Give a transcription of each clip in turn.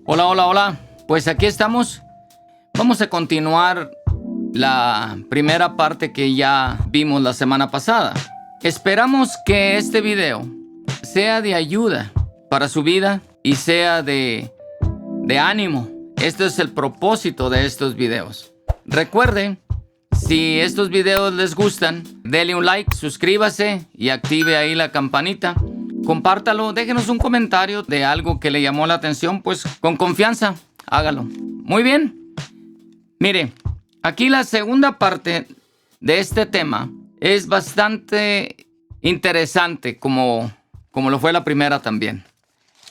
Hola, hola, hola. Pues aquí estamos. Vamos a continuar la primera parte que ya vimos la semana pasada. Esperamos que este video sea de ayuda para su vida y sea de ánimo. Este es el propósito de estos videos. Recuerden, si estos videos les gustan, denle un like, suscríbase y active ahí la campanita. Compártalo, déjenos un comentario de algo que le llamó la atención, pues con confianza, hágalo. Muy bien. Mire, aquí la segunda parte de este tema es bastante interesante, como lo fue la primera también.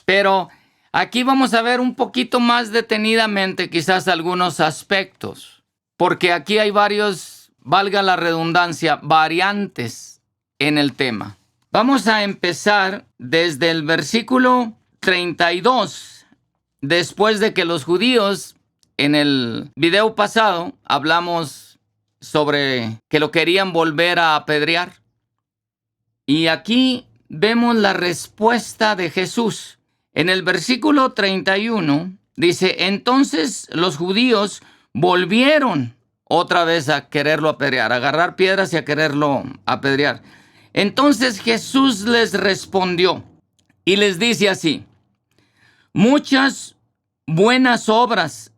Pero aquí vamos a ver un poquito más detenidamente quizás algunos aspectos, porque aquí hay varios, valga la redundancia, variantes en el tema. Vamos a empezar desde el versículo 32, después de que los judíos, en el video pasado, hablamos sobre que lo querían volver a apedrear. Y aquí vemos la respuesta de Jesús. En el versículo 31 dice, entonces los judíos volvieron otra vez a quererlo apedrear, a agarrar piedras y a quererlo apedrear. Entonces Jesús les respondió y les dice así, muchas buenas obras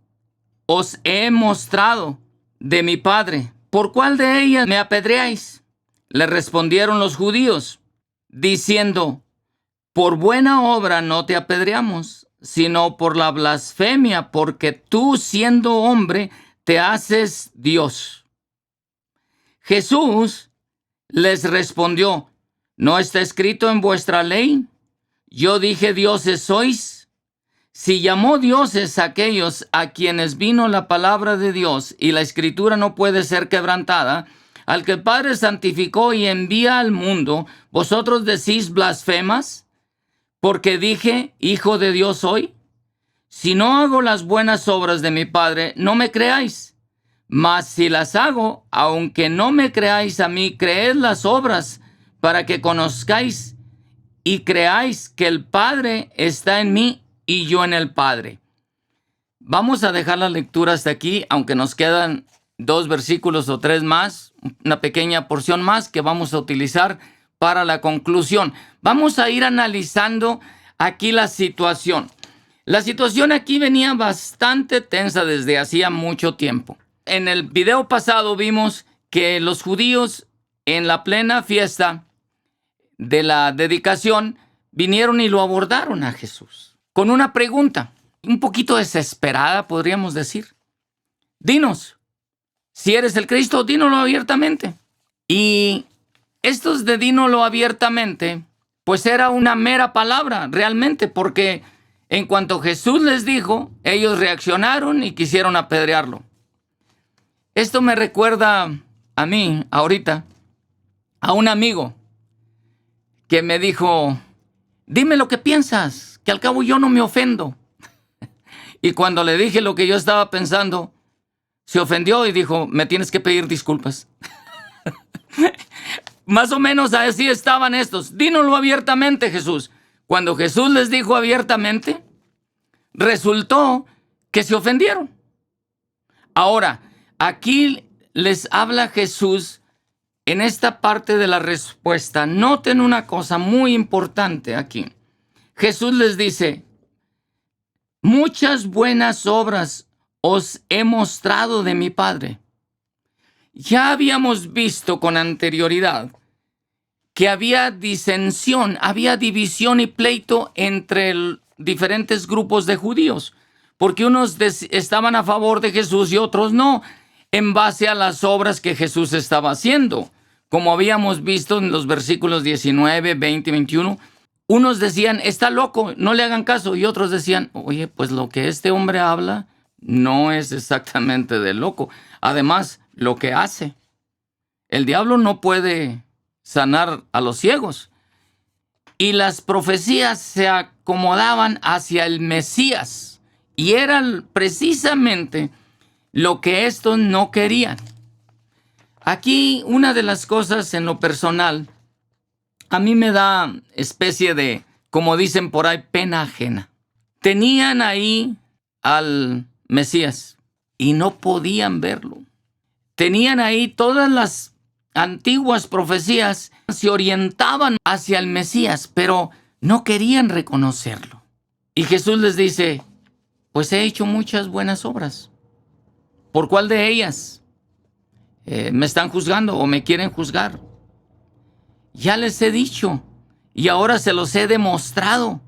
os he mostrado de mi Padre. ¿Por cuál de ellas me apedreáis? Le respondieron los judíos, diciendo, por buena obra no te apedreamos, sino por la blasfemia, porque tú, siendo hombre, te haces Dios. Jesús les respondió, ¿no está escrito en vuestra ley? Yo dije, dioses sois. Si llamó dioses a aquellos a quienes vino la palabra de Dios, y la escritura no puede ser quebrantada, al que el Padre santificó y envía al mundo, ¿vosotros decís blasfemas? Porque dije, hijo de Dios soy. Si no hago las buenas obras de mi Padre, no me creáis. Mas si las hago, aunque no me creáis a mí, creed las obras, para que conozcáis y creáis que el Padre está en mí y yo en el Padre. Vamos a dejar la lectura hasta aquí, aunque nos quedan 2 versículos o 3 más, una pequeña porción más que vamos a utilizar para la conclusión. Vamos a ir analizando aquí la situación. La situación aquí venía bastante tensa desde hacía mucho tiempo. En el video pasado vimos que los judíos, en la plena fiesta de la dedicación, vinieron y lo abordaron a Jesús con una pregunta, un poquito desesperada, podríamos decir. Dinos, si eres el Cristo, dínoslo abiertamente. Y estos de dínoslo abiertamente, pues era una mera palabra, realmente, porque en cuanto Jesús les dijo, ellos reaccionaron y quisieron apedrearlo. Esto me recuerda a mí, ahorita, a un amigo que me dijo, dime lo que piensas, que al cabo yo no me ofendo. Y cuando le dije lo que yo estaba pensando, se ofendió y dijo, me tienes que pedir disculpas. Más o menos así estaban estos. Dínoslo abiertamente, Jesús. Cuando Jesús les dijo abiertamente, resultó que se ofendieron. Ahora, aquí les habla Jesús en esta parte de la respuesta. Noten una cosa muy importante aquí. Jesús les dice, muchas buenas obras os he mostrado de mi Padre. Ya habíamos visto con anterioridad que había disensión, había división y pleito entre diferentes grupos de judíos, porque unos estaban a favor de Jesús y otros no, en base a las obras que Jesús estaba haciendo. Como habíamos visto en los versículos 19, 20 y 21, unos decían, está loco, no le hagan caso, y otros decían, oye, pues lo que este hombre habla no es exactamente de loco. Además, lo que hace, el diablo no puede sanar a los ciegos. Y las profecías se acomodaban hacia el Mesías, y era precisamente lo que estos no querían. Aquí una de las cosas en lo personal, a mí me da especie de, como dicen por ahí, pena ajena. Tenían ahí al Mesías y no podían verlo. Tenían ahí todas las antiguas profecías, se orientaban hacia el Mesías, pero no querían reconocerlo. Y Jesús les dice, pues he hecho muchas buenas obras. ¿Por cuál de ellas me están juzgando o me quieren juzgar? Ya les he dicho y ahora se los he demostrado.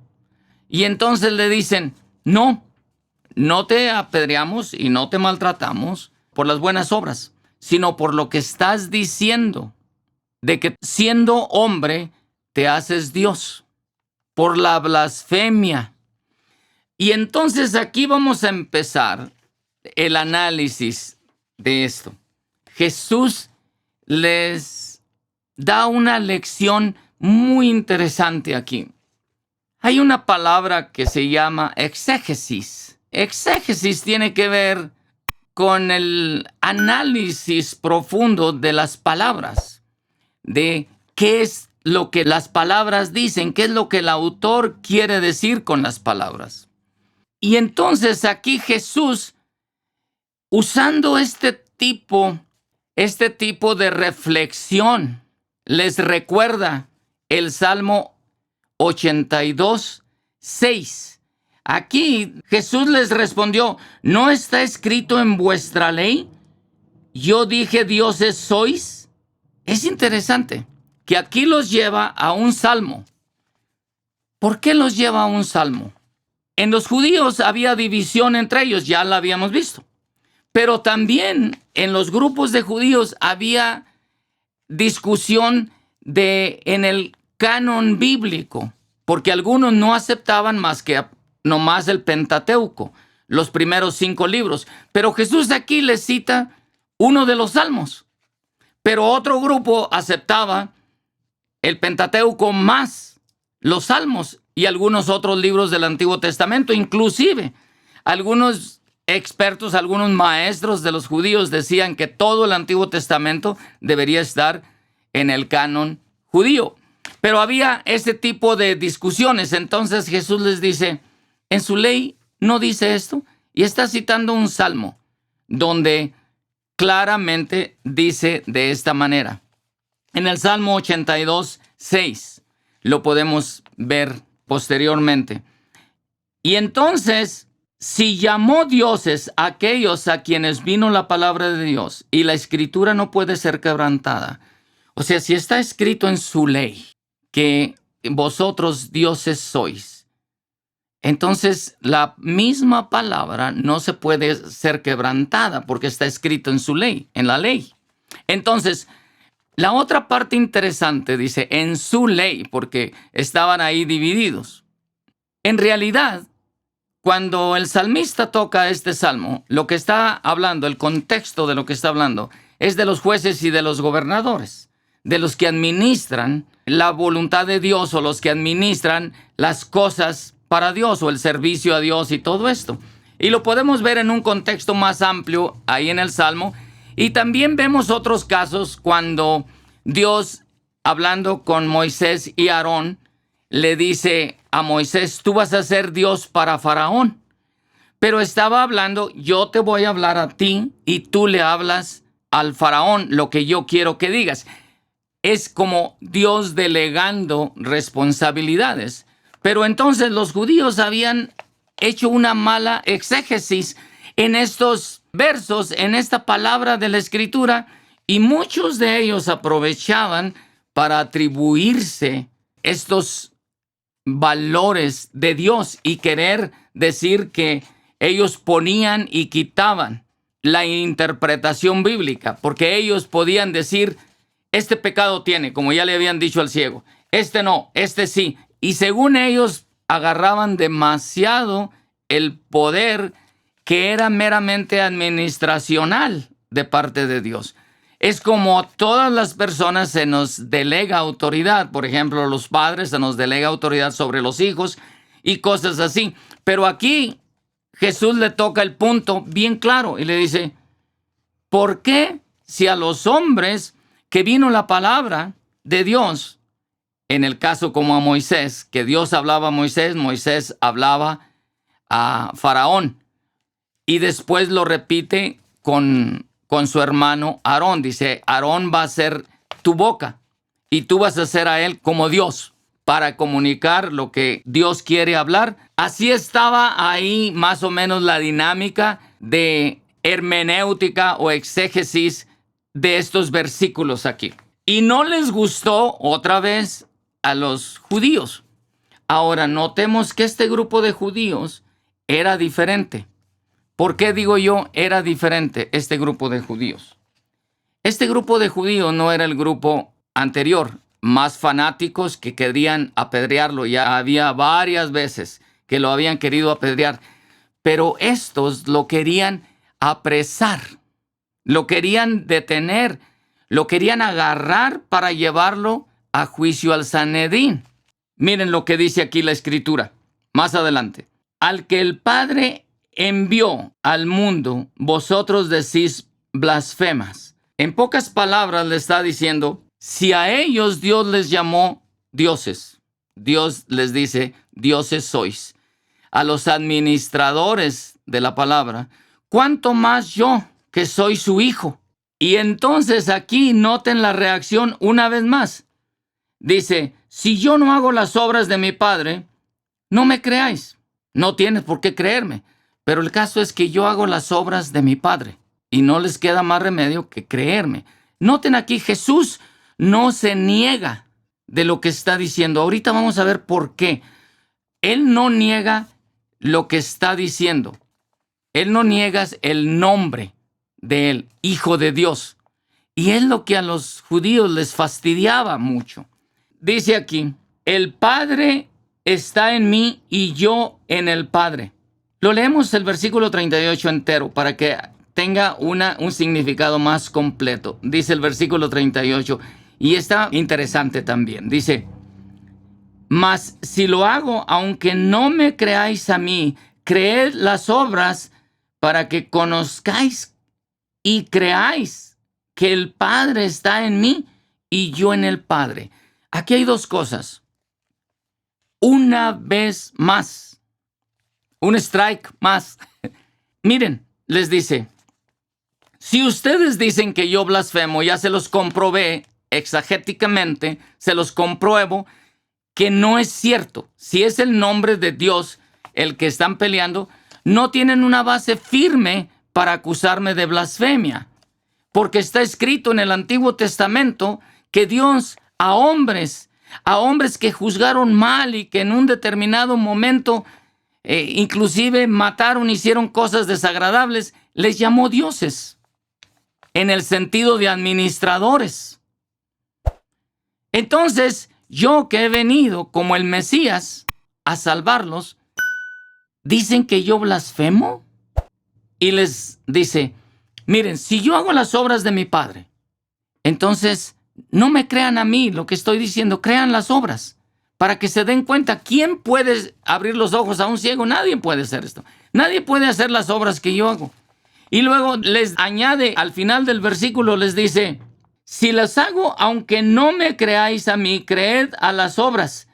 Y entonces le dicen, no te apedreamos y no te maltratamos por las buenas obras, sino por lo que estás diciendo, de que siendo hombre te haces Dios, por la blasfemia. Y entonces aquí vamos a empezar el análisis de esto. Jesús les da una lección muy interesante aquí. Hay una palabra que se llama exégesis. Exégesis tiene que ver con el análisis profundo de las palabras, de qué es lo que las palabras dicen, qué es lo que el autor quiere decir con las palabras. Y entonces aquí Jesús, usando este tipo de reflexión, les recuerda el Salmo 82:6. Aquí Jesús les respondió, ¿no está escrito en vuestra ley? Yo dije, dioses sois. Es interesante que aquí los lleva a un salmo. ¿Por qué los lleva a un salmo? En los judíos había división entre ellos, ya la habíamos visto. Pero también en los grupos de judíos había discusión en el canon bíblico, porque algunos no aceptaban más que nomás el Pentateuco, los primeros 5 libros. Pero Jesús aquí les cita uno de los salmos. Pero otro grupo aceptaba el Pentateuco más los salmos y algunos otros libros del Antiguo Testamento. Inclusive, algunos expertos, algunos maestros de los judíos decían que todo el Antiguo Testamento debería estar en el canon judío. Pero había ese tipo de discusiones. Entonces Jesús les dice, en su ley no dice esto. Y está citando un salmo donde claramente dice de esta manera. En el Salmo 82:6 lo podemos ver posteriormente. Y entonces, si llamó dioses a aquellos a quienes vino la palabra de Dios y la escritura no puede ser quebrantada, o sea, si está escrito en su ley que vosotros dioses sois, entonces la misma palabra no se puede ser quebrantada porque está escrito en su ley, en la ley. Entonces, la otra parte interesante dice en su ley, porque estaban ahí divididos. En realidad, cuando el salmista toca este salmo, lo que está hablando, el contexto de lo que está hablando, es de los jueces y de los gobernadores, de los que administran la voluntad de Dios o los que administran las cosas para Dios o el servicio a Dios y todo esto. Y lo podemos ver en un contexto más amplio ahí en el Salmo. Y también vemos otros casos cuando Dios, hablando con Moisés y Aarón, le dice a Moisés, tú vas a ser Dios para Faraón. Pero estaba hablando, yo te voy a hablar a ti y tú le hablas al Faraón lo que yo quiero que digas. Es como Dios delegando responsabilidades. Pero entonces los judíos habían hecho una mala exégesis en estos versos, en esta palabra de la Escritura, y muchos de ellos aprovechaban para atribuirse estos valores de Dios y querer decir que ellos ponían y quitaban la interpretación bíblica, porque ellos podían decir, este pecado tiene, como ya le habían dicho al ciego, este no, este sí. Y según ellos agarraban demasiado el poder que era meramente administracional de parte de Dios. Es como a todas las personas se nos delega autoridad. Por ejemplo, los padres se nos delega autoridad sobre los hijos y cosas así. Pero aquí Jesús le toca el punto bien claro y le dice, ¿por qué si a los hombres que vino la palabra de Dios, en el caso como a Moisés, que Dios hablaba a Moisés, Moisés hablaba a Faraón, Y después lo repite con su hermano Aarón. Dice, Aarón va a ser tu boca y tú vas a ser a él como Dios para comunicar lo que Dios quiere hablar. Así estaba ahí más o menos la dinámica de hermenéutica o exégesis de estos versículos aquí. Y no les gustó otra vez a los judíos. Ahora, notemos que este grupo de judíos era diferente. ¿Por qué digo yo era diferente este grupo de judíos? Este grupo de judíos no era el grupo anterior, más fanáticos que querían apedrearlo. Ya había varias veces que lo habían querido apedrear, pero estos lo querían apresar, lo querían detener, lo querían agarrar para llevarlo a juicio al Sanedrín. Miren lo que dice aquí la Escritura, más adelante. Al que el Padre envió al mundo, vosotros decís blasfemas. En pocas palabras le está diciendo, si a ellos Dios les llamó dioses, Dios les dice, dioses sois. A los administradores de la palabra, ¿cuánto más yo, que soy su hijo? Y entonces aquí noten la reacción una vez más. Dice, si yo no hago las obras de mi Padre, no me creáis. No tienes por qué creerme. Pero el caso es que yo hago las obras de mi Padre y no les queda más remedio que creerme. Noten aquí, Jesús no se niega de lo que está diciendo. Ahorita vamos a ver por qué. Él no niega lo que está diciendo. Él no niega el nombre de él, Hijo de Dios. Y es lo que a los judíos les fastidiaba mucho. Dice aquí, el Padre está en mí y yo en el Padre. Lo leemos el versículo 38 entero para que tenga un significado más completo. Dice el versículo 38 y está interesante también. Dice, mas si lo hago, aunque no me creáis a mí, creed las obras para que conozcáis y creáis que el Padre está en mí y yo en el Padre. Aquí hay dos cosas. Una vez más, un strike más. Miren, les dice, si ustedes dicen que yo blasfemo, ya se los comprobé exegéticamente, se los compruebo que no es cierto. Si es el nombre de Dios el que están peleando, no tienen una base firme para acusarme de blasfemia. Porque está escrito en el Antiguo Testamento que Dios a hombres que juzgaron mal y que en un determinado momento inclusive mataron, hicieron cosas desagradables, les llamó dioses, en el sentido de administradores. Entonces, yo que he venido como el Mesías a salvarlos, dicen que yo blasfemo. Y les dice, miren, si yo hago las obras de mi Padre, entonces no me crean a mí lo que estoy diciendo, crean las obras, para que se den cuenta. ¿Quién puede abrir los ojos a un ciego? Nadie puede hacer esto. Nadie puede hacer las obras que yo hago. Y luego les añade, al final del versículo les dice, si las hago, aunque no me creáis a mí, creed a las obras,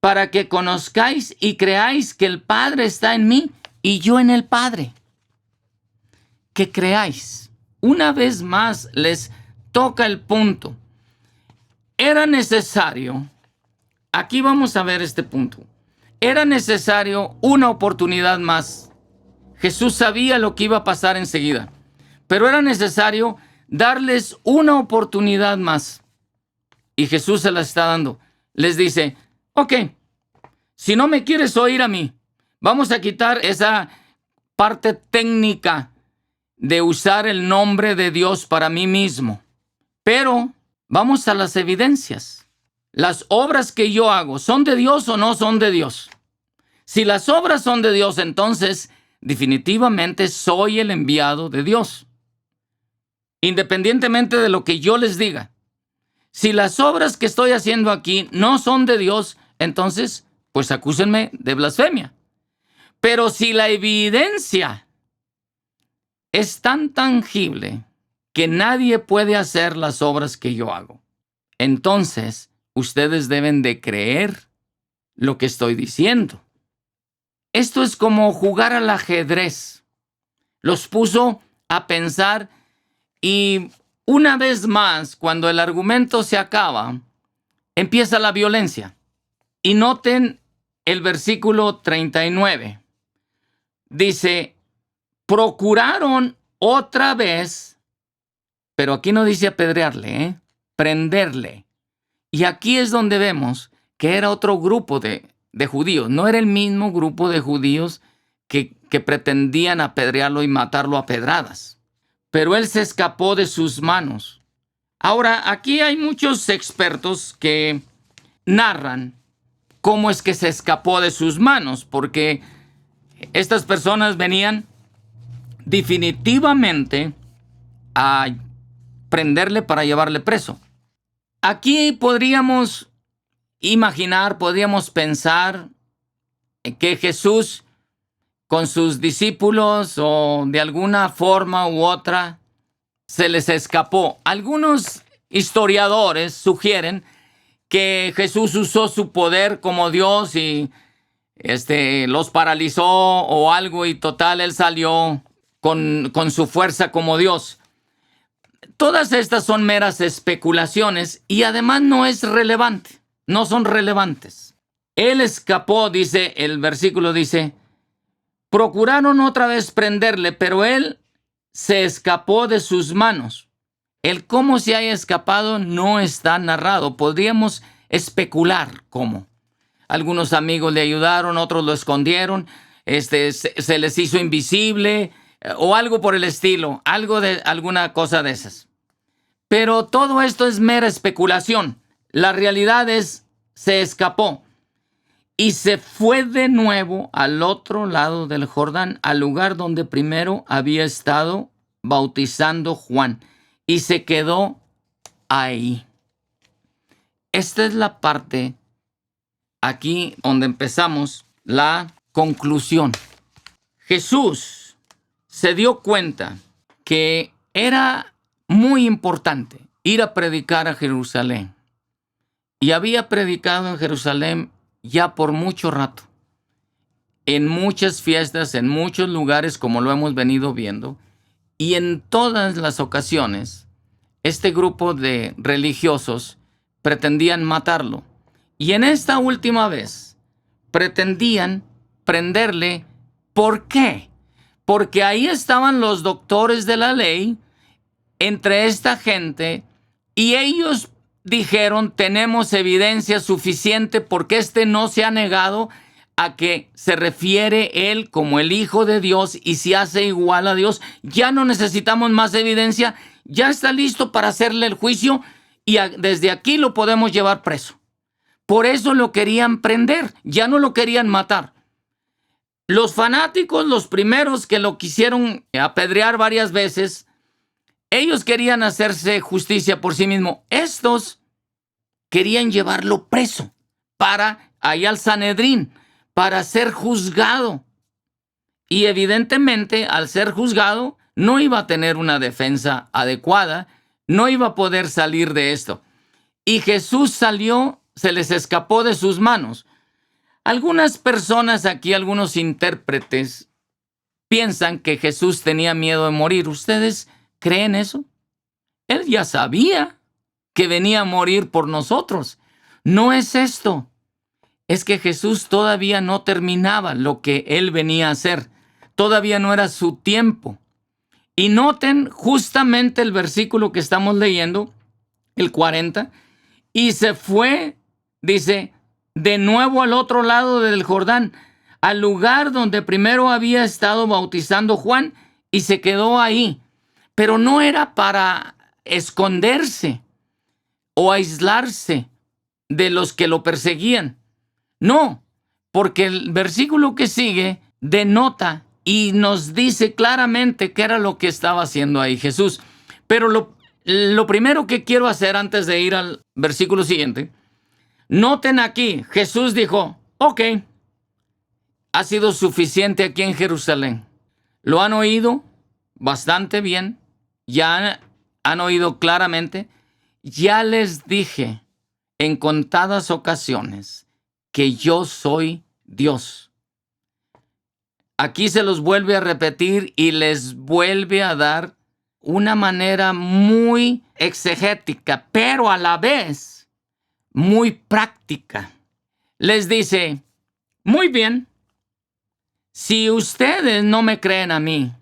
para que conozcáis y creáis que el Padre está en mí y yo en el Padre. Que creáis. Una vez más les toca el punto. Era necesario, aquí vamos a ver este punto, era necesario una oportunidad más. Jesús sabía lo que iba a pasar enseguida, pero era necesario darles una oportunidad más. Y Jesús se la está dando. Les dice, ok, si no me quieres oír a mí, vamos a quitar esa parte técnica de usar el nombre de Dios para mí mismo. Pero vamos a las evidencias. ¿Las obras que yo hago son de Dios o no son de Dios? Si las obras son de Dios, entonces definitivamente soy el enviado de Dios, independientemente de lo que yo les diga. Si las obras que estoy haciendo aquí no son de Dios, entonces, pues acúsenme de blasfemia. Pero si la evidencia es tan tangible que nadie puede hacer las obras que yo hago, entonces ustedes deben de creer lo que estoy diciendo. Esto es como jugar al ajedrez. Los puso a pensar y una vez más, cuando el argumento se acaba, empieza la violencia. Y noten el versículo 39. Dice, procuraron otra vez, pero aquí no dice apedrearle, prenderle. Y aquí es donde vemos que era otro grupo de judíos. No era el mismo grupo de judíos que pretendían apedrearlo y matarlo a pedradas. Pero él se escapó de sus manos. Ahora, aquí hay muchos expertos que narran cómo es que se escapó de sus manos, porque estas personas venían definitivamente a prenderle para llevarle preso. Aquí podríamos imaginar, podríamos pensar que Jesús con sus discípulos o de alguna forma u otra se les escapó. Algunos historiadores sugieren que Jesús usó su poder como Dios y los paralizó o algo y total, él salió con su fuerza como Dios. Todas estas son meras especulaciones y además no es relevante, no son relevantes. Él escapó, dice, el versículo dice, procuraron otra vez prenderle, pero él se escapó de sus manos. El cómo se haya escapado no está narrado. Podríamos especular cómo. Algunos amigos le ayudaron, otros lo escondieron, se les hizo invisible o algo por el estilo, alguna cosa de esas. Pero todo esto es mera especulación. La realidad es, se escapó y se fue de nuevo al otro lado del Jordán, al lugar donde primero había estado bautizando Juan, y se quedó ahí. Esta es la parte aquí donde empezamos la conclusión. Jesús se dio cuenta que era muy importante ir a predicar a Jerusalén. Y había predicado en Jerusalén ya por mucho rato. En muchas fiestas, en muchos lugares, como lo hemos venido viendo. Y en todas las ocasiones, este grupo de religiosos pretendían matarlo. Y en esta última vez, pretendían prenderle. ¿Por qué? Porque ahí estaban los doctores de la ley entre esta gente y ellos dijeron, tenemos evidencia suficiente porque no se ha negado a que se refiere él como el Hijo de Dios y se hace igual a Dios. Ya no necesitamos más evidencia, ya está listo para hacerle el juicio y desde aquí lo podemos llevar preso. Por eso lo querían prender, ya no lo querían matar. Los fanáticos, los primeros que lo quisieron apedrear varias veces, ellos querían hacerse justicia por sí mismos. Estos querían llevarlo preso para allá al Sanedrín, para ser juzgado. Y evidentemente, al ser juzgado, no iba a tener una defensa adecuada, no iba a poder salir de esto. Y Jesús salió, se les escapó de sus manos. Algunas personas aquí, algunos intérpretes, piensan que Jesús tenía miedo de morir. ¿Ustedes creen eso? Él ya sabía que venía a morir por nosotros. No es esto. Es que Jesús todavía no terminaba lo que él venía a hacer. Todavía no era su tiempo. Y noten justamente el versículo que estamos leyendo, el 40. Y se fue, dice, de nuevo al otro lado del Jordán, al lugar donde primero había estado bautizando Juan, y se quedó ahí. Pero no era para esconderse o aislarse de los que lo perseguían. No, porque el versículo que sigue denota y nos dice claramente qué era lo que estaba haciendo ahí Jesús. Pero lo primero que quiero hacer antes de ir al versículo siguiente, noten aquí, Jesús dijo, ok, ha sido suficiente aquí en Jerusalén. ¿Lo han oído? Bastante bien. Ya han oído claramente. Ya les dije en contadas ocasiones que yo soy Dios. Aquí se los vuelve a repetir y les vuelve a dar una manera muy exegética, pero a la vez muy práctica. Les dice, muy bien, si ustedes no me creen a mí,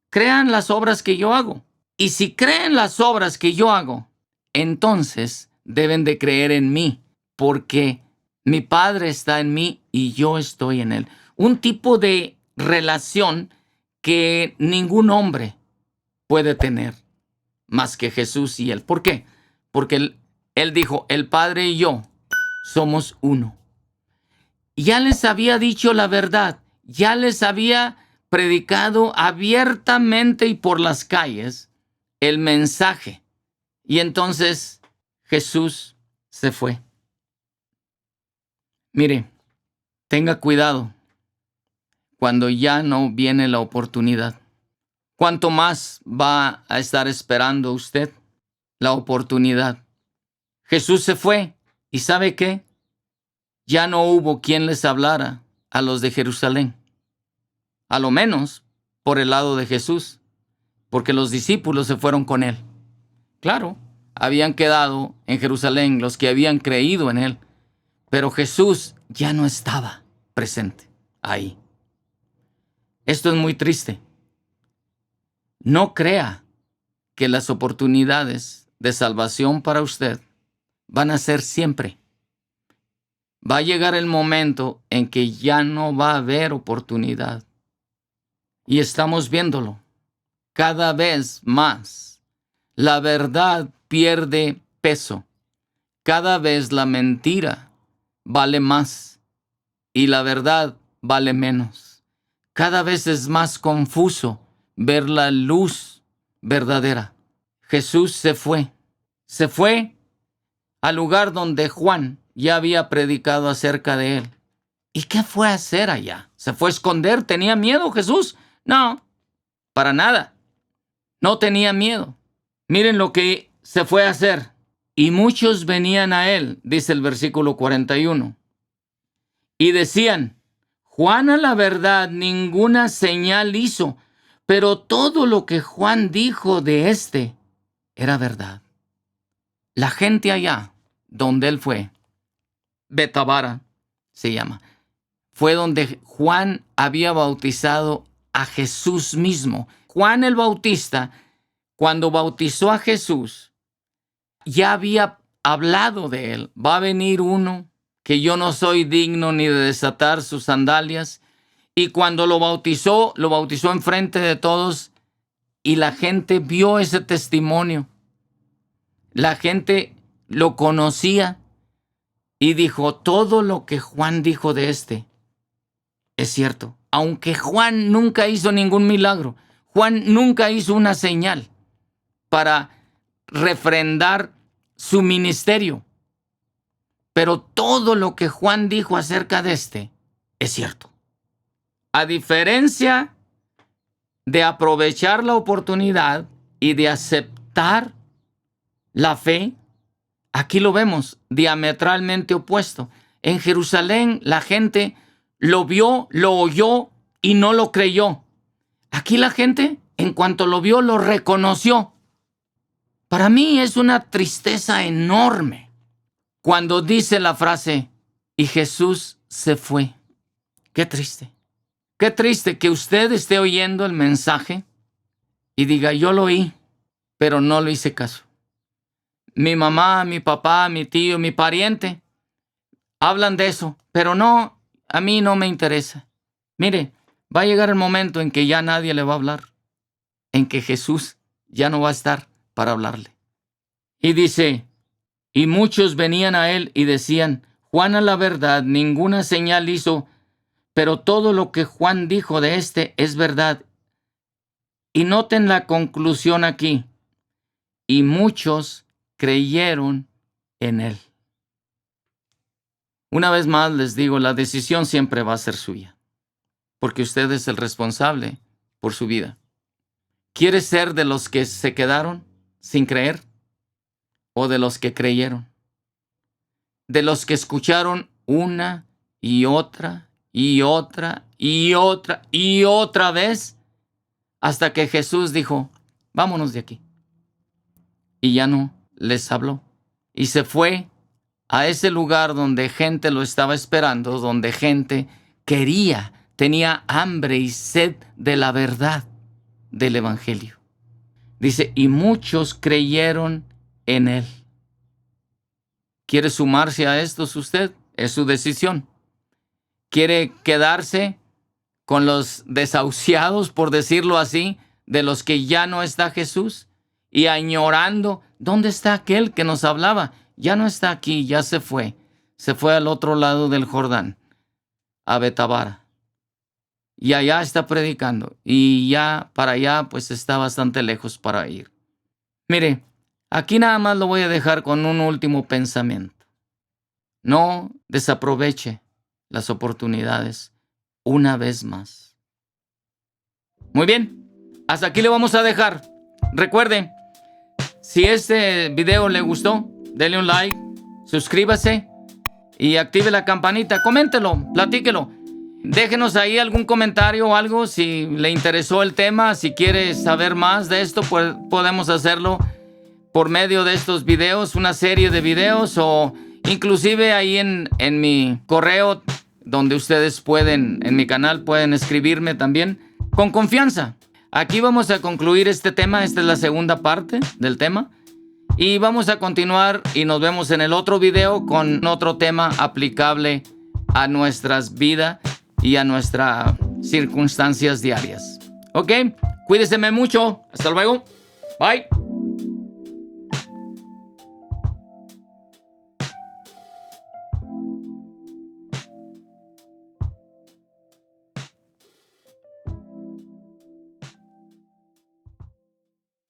crean las obras que yo hago. Y si creen las obras que yo hago, entonces deben de creer en mí, porque mi Padre está en mí y yo estoy en él. Un tipo de relación que ningún hombre puede tener más que Jesús y él. ¿Por qué? Porque él dijo, el Padre y yo somos uno. Ya les había dicho la verdad, ya les había predicado abiertamente y por las calles el mensaje. Y entonces Jesús se fue. Mire, tenga cuidado cuando ya no viene la oportunidad. ¿Cuánto más va a estar esperando usted la oportunidad? Jesús se fue y ¿sabe qué? Ya no hubo quien les hablara a los de Jerusalén. A lo menos por el lado de Jesús, porque los discípulos se fueron con él. Claro, habían quedado en Jerusalén los que habían creído en él, pero Jesús ya no estaba presente ahí. Esto es muy triste. No crea que las oportunidades de salvación para usted van a ser siempre. Va a llegar el momento en que ya no va a haber oportunidad. Y estamos viéndolo cada vez más. La verdad pierde peso. Cada vez la mentira vale más y la verdad vale menos. Cada vez es más confuso ver la luz verdadera. Jesús se fue. Se fue al lugar donde Juan ya había predicado acerca de él. ¿Y qué fue a hacer allá? ¿Se fue a esconder? ¿Tenía miedo Jesús? No, para nada. No tenía miedo. Miren lo que se fue a hacer. Y muchos venían a él, dice el versículo 41. Y decían, Juan a la verdad ninguna señal hizo, pero todo lo que Juan dijo de éste era verdad. La gente allá, donde él fue, Betabara se llama, fue donde Juan había bautizado a Jesús mismo. Juan el Bautista, cuando bautizó a Jesús, ya había hablado de él. Va a venir uno que yo no soy digno ni de desatar sus sandalias. Y cuando lo bautizó enfrente de todos y la gente vio ese testimonio. La gente lo conocía y dijo, todo lo que Juan dijo de este es cierto. Aunque Juan nunca hizo ningún milagro, Juan nunca hizo una señal para refrendar su ministerio. Pero todo lo que Juan dijo acerca de este es cierto. A diferencia de aprovechar la oportunidad y de aceptar la fe, aquí lo vemos diametralmente opuesto. En Jerusalén la gente lo vio, lo oyó y no lo creyó. Aquí la gente, en cuanto lo vio, lo reconoció. Para mí es una tristeza enorme cuando dice la frase, y Jesús se fue. Qué triste. Qué triste que usted esté oyendo el mensaje y diga, yo lo oí, pero no le hice caso. Mi mamá, mi papá, mi tío, mi pariente hablan de eso, pero no, a mí no me interesa. Mire, va a llegar el momento en que ya nadie le va a hablar, en que Jesús ya no va a estar para hablarle. Y dice, y muchos venían a él y decían, Juan a la verdad ninguna señal hizo, pero todo lo que Juan dijo de este es verdad. Y noten la conclusión aquí. Y muchos creyeron en él. Una vez más les digo, la decisión siempre va a ser suya, porque usted es el responsable por su vida. ¿Quiere ser de los que se quedaron sin creer o de los que creyeron? De los que escucharon una y otra y otra vez, hasta que Jesús dijo, vámonos de aquí. Y ya no les habló. Y se fue a ese lugar donde gente lo estaba esperando, donde gente tenía hambre y sed de la verdad del Evangelio. Dice, y muchos creyeron en él. ¿Quiere sumarse a estos usted? Es su decisión. ¿Quiere quedarse con los desahuciados, por decirlo así, de los que ya no está Jesús? Y añorando, ¿dónde está aquel que nos hablaba? Ya no está aquí, ya se fue. Se fue al otro lado del Jordán, a Betabara. Y allá está predicando. Y ya para allá, pues está bastante lejos para ir. Mire, aquí nada más lo voy a dejar con un último pensamiento. No desaproveche las oportunidades una vez más. Muy bien, hasta aquí le vamos a dejar. Recuerde, si este video le gustó, denle un like, suscríbase y active la campanita. Coméntelo, platíquelo. Déjenos ahí algún comentario o algo si le interesó el tema. Si quiere saber más de esto, pues podemos hacerlo por medio de estos videos, una serie de videos, o inclusive ahí en mi correo, donde ustedes en mi canal pueden escribirme también con confianza. Aquí vamos a concluir este tema. Esta es la segunda parte del tema. Y vamos a continuar y nos vemos en el otro video con otro tema aplicable a nuestras vidas y a nuestras circunstancias diarias. ¿Ok? Cuídense mucho. Hasta luego. Bye.